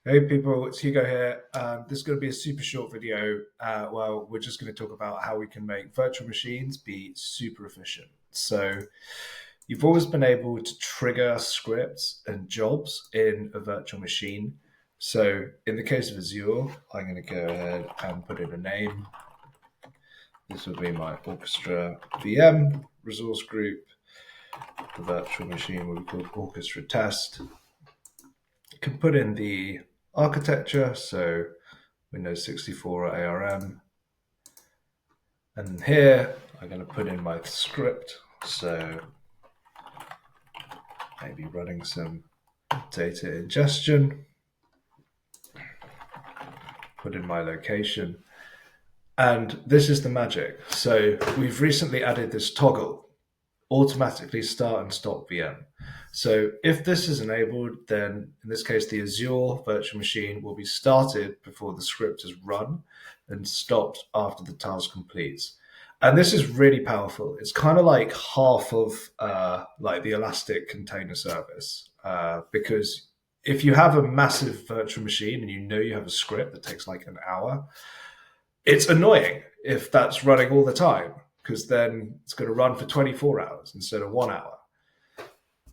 Hey people, it's Hugo here. This is going to be a super short video. We're just going to talk about how we can make virtual machines be super efficient. So you've always been able to trigger scripts and jobs in a virtual machine. So in the case of Azure, I'm going to go ahead and put in a name. This will be my Orchestra VM resource group. The virtual machine will be called Orchestra test. You can put in the architecture, so Windows 64 or ARM. And here I'm going to put in my script, so maybe running some data ingestion. Put in my location. And this is the magic. So we've recently added this toggle, automatically start and stop VM. So if this is enabled, then in this case, the Azure virtual machine will be started before the script is run and stopped after the task completes. And this is really powerful. It's kind of like half of like the Elastic container service, because if you have a massive virtual machine and you know you have a script that takes like an hour, it's annoying if that's running all the time, because then it's going to run for 24 hours instead of 1 hour.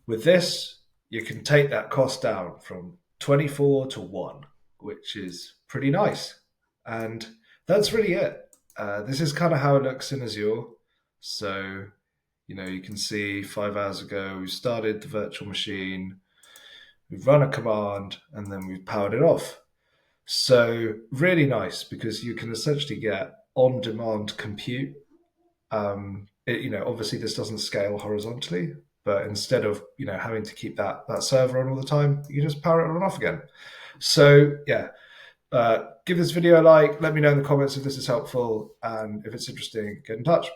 With this, you can take that cost down from 24 to 1, which is pretty nice. And that's really it. This is kind of how it looks in Azure. So, you can see 5 hours ago, we started the virtual machine, we've run a command, and then we've powered it off. So really nice, because you can essentially get on-demand compute. Obviously this doesn't scale horizontally, but instead of having to keep that server on all the time, you just power it on and off again. So yeah, give this video a like. Let me know in the comments if this is helpful, and if it's interesting, get in touch.